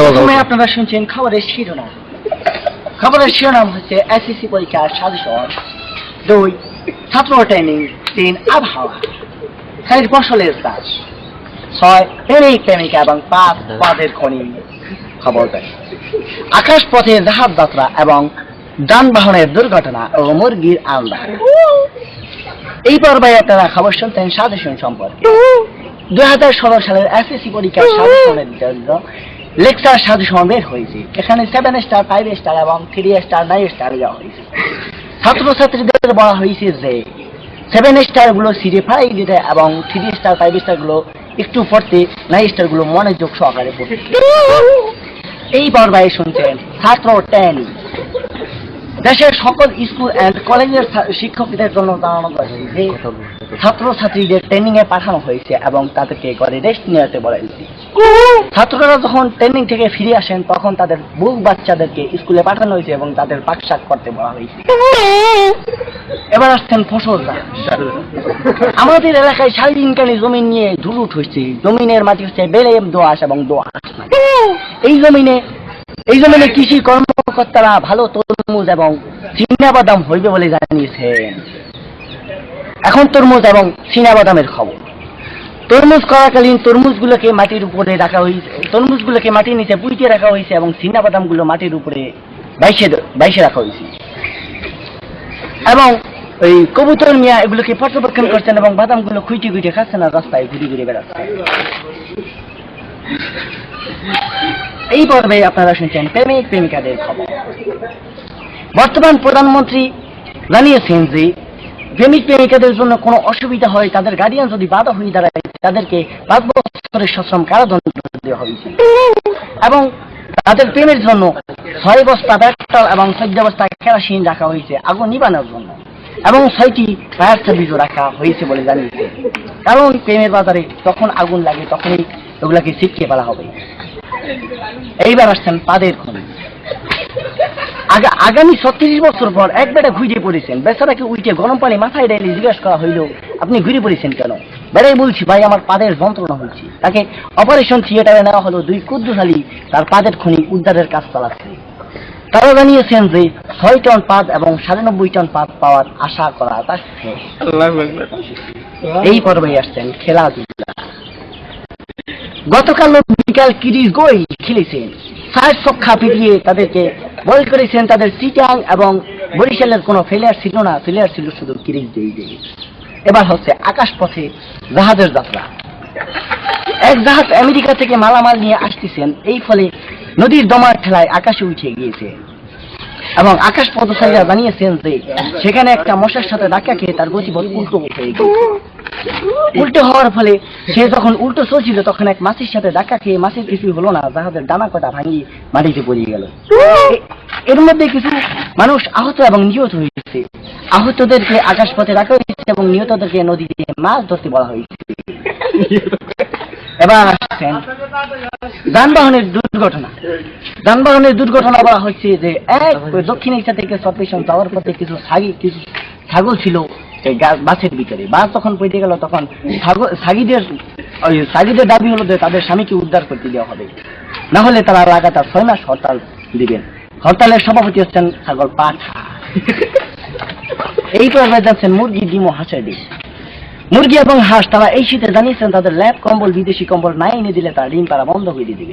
প্রথমে আপনারা শুনছেন খবরের শিরোনাম। খবরের শিরোনাম হচ্ছে এসএসসি পরীক্ষার সাজেশন, 2 ছাত্র ট্রেনিং, 3 আবহাওয়া, 4 ফসলের চাষ, 6 প্রেমিক প্রেমিকা এবং 5 পদের খনি। খবর দেয় আকাশ পথে জাহাজ যাত্রা এবং যানবাহনের দুর্ঘটনা ও মুরগির আলদা। এই পর্বে আপনারা খবর শুনছেন সাজেশন সম্পর্কে। 2016 সালের এসএসসি পরীক্ষার সাজেশনের জন্য লেকচার সাজেশন বের হয়েছে। এখানে 7 স্টার, 5 স্টার এবং 3 স্টার, 9 স্টার দেওয়া হয়েছে। ছাত্রছাত্রীদের বলা হয়েছে যে 7 স্টার গুলো সিডি ফাইল দিতে এবং 3 স্টার, 5 স্টার গুলো একটু পড়তে, 9 স্টার গুলো মনোযোগ সহকারে পড়তে। এই পর্বে শুনছেন ছাত্র ট্রেনিং। দেশের সকল স্কুল এন্ড কলেজের শিক্ষকদের জন্য জানানো হয়েছে যে ছাত্রছাত্রীদের ট্রেনিং এ পাঠানো হয়েছে এবং তাদেরকে ঘরে রেস্ট নিতে বলা হয়েছে। ছাত্ররা যখন ট্রেনিং থেকে ফিরে আসেন তখন তাদের বুক বাচ্চাদেরকে স্কুলে পাঠানো হয়েছে এবং তাদের পাকশাক করতে বলা হয়েছে। এবার আসছেন ফসল চাষ। আমাদের এলাকায় সারাদিনকালী জমি নিয়ে ধুলুট হয়েছে। জমিনের মাটি হচ্ছে বেলে দোআঁশ এবং দোআঁশ। এই জমিনে কৃষি কর্মকর্তারা ভালো তরমুজ এবং চীনাবাদাম হইবে বলে জানিয়েছেন। এখন তরমুজ এবং চীনাবাদামের খবর। তরমুজ করাকালীন তরমুজগুলোকে মাটির উপরে রাখা হয়েছে, তরমুজগুলোকে মাটির নিচে পুঁতে রাখা হয়েছে এবং চীনাবাদামগুলো মাটির উপরে বাইশে রাখা হয়েছে। এবং ওই কবুতর মিয়া এগুলোকে পর্যবেক্ষণ করছেন এবং বাদামগুলো খুঁটে খুঁটে খাচ্ছেন আর রাস্তায় ঘুরে ঘুরে বেড়াচ্ছে। এই পর্বে আপনারা শুনছেন প্রেমিক প্রেমিকাদের খবর। বর্তমান প্রধানমন্ত্রী জানিয়েছেন যে প্রেমিক প্রেমিকাদের জন্য কোনো অসুবিধা হয়, তাদের গার্ডিয়ান যদি বাধা হয়ে দাঁড়ায় তাদেরকে 5 বছরের সশ্রম কারাদণ্ড দেওয়া হয়েছে এবং তাদের প্রেমের জন্য 6 বস্তা পেট্রোল এবং 14 বস্তা কেরোসিন রাখা হয়েছে আগুন নিবানোর জন্য এবং 6টি ফায়ার সার্ভিসও রাখা হয়েছে বলে জানিয়েছে। কারণ প্রেমের বাজারে যখন আগুন লাগে তখনই ওগুলাকে ছিটকে ফেলা হবে। এইবার আসছেন পাদের খনি। আগামী 36 বছর পর এক বেটা ঘুরে পড়েছেন। বেচারাকে উঠে গরম পানি মাথায় ঢেলে জিজ্ঞাসা করা হইল, আপনি ঘুরে পড়েছেন কেন? বেড়াই বলছি, ভাই আমার পাদের যন্ত্রণা হচ্ছে। তাকে অপারেশন থিয়েটারে নেওয়া হলো। 2 কুদ্দুশালী তার পাদের খনি উদ্ধারের কাজ চালাচ্ছে। তারা জানিয়েছেন যে 6 টন পাদ এবং 90.5 টন পাদ পাওয়ার আশা করা যাচ্ছে। এই পর্বে আসছেন খেলাধুলা। গতকাল বিকাল কিরিশ গোল খেলেছেন। 60 ছক্কা পিটিয়ে তাদেরকে বল করেছেন। তাদের চিটাং এবং বরিশালের কোনো ফেলিয়ার ছিল না, ফেলিয়ার ছিল শুধু কিরিশ দিয়ে। এবার হচ্ছে আকাশ পথে জাহাজের যাত্রা। এক জাহাজ আমেরিকা থেকে মালামাল নিয়ে আসতেছেন। এই ফলে নদীর দমার ঠেলায় আকাশে উঠে গিয়েছে এবং আকাশ পথচারীরা জানিয়েছেন যে সেখানে একটা মশার সাথে ধাক্কা খেয়ে তার গতিপথ উল্টো হয়ে গেছে। উল্টো হওয়ার ফলে সে যখন উল্টো চলছিল তখন এক মাছের সাথে ধাক্কা খেয়ে মাছের কিছুই হলো না, জাহাজের ডানা কটা ভাঙিয়ে মাটিতে পড়ে গেল। এর মধ্যে কিছু মানুষ আহত এবং নিহত হয়েছে। আহতদেরকে আকাশ পথে রাখা হয়েছে এবং নিহতদেরকে নদীতে মাছ ধরতে বলা হয়েছে। এবার আসছেন যানবাহনের দুর্ঘটনা। যানবাহনের দুর্ঘটনা বলা হচ্ছে যে এক দক্ষিণ এশিয়া থেকে চট্টগ্রাম যাওয়ার পথে কিছু ছাগল ছিল বাসের ভিতরে। বাস যখন পড়ে গেল তখন সাগিদের দাবি হলো যে তাদের স্বামীকে উদ্ধার করতে দেওয়া হবে, না হলে তারা লাগাতার 6 মাস হরতাল দিবেন। হরতালের সভাপতি হচ্ছেন ছাগল পাঠা। এই পর্বে যাচ্ছেন মুরগি, ডিম ও হাঁসের ডিম। মুরগি এবং হাঁস তারা এই শীতে জানিয়েছেন তাদের ল্যাব কম্বল, বিদেশি কম্বল না এনে দিলে তারা ডিম পাড়া বন্ধ করে দিবে।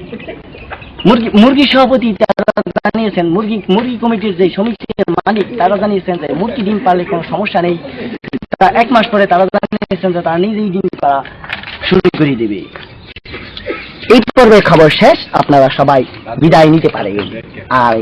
মুরগি সভাপতি তারা জানিয়েছেন, মুরগি কমিটির যে সমিতির মালিক তারা জানিয়েছেন যে মুরগি ডিম পারলে কোনো সমস্যা নেই। 1 মাস পরে তারা জানিয়েছেন যে তারা নিজেই ডিম পাড়া শুরু করে দেবে। এই পর্বের খবর শেষ, আপনারা সবাই বিদায় নিতে পারেন। আর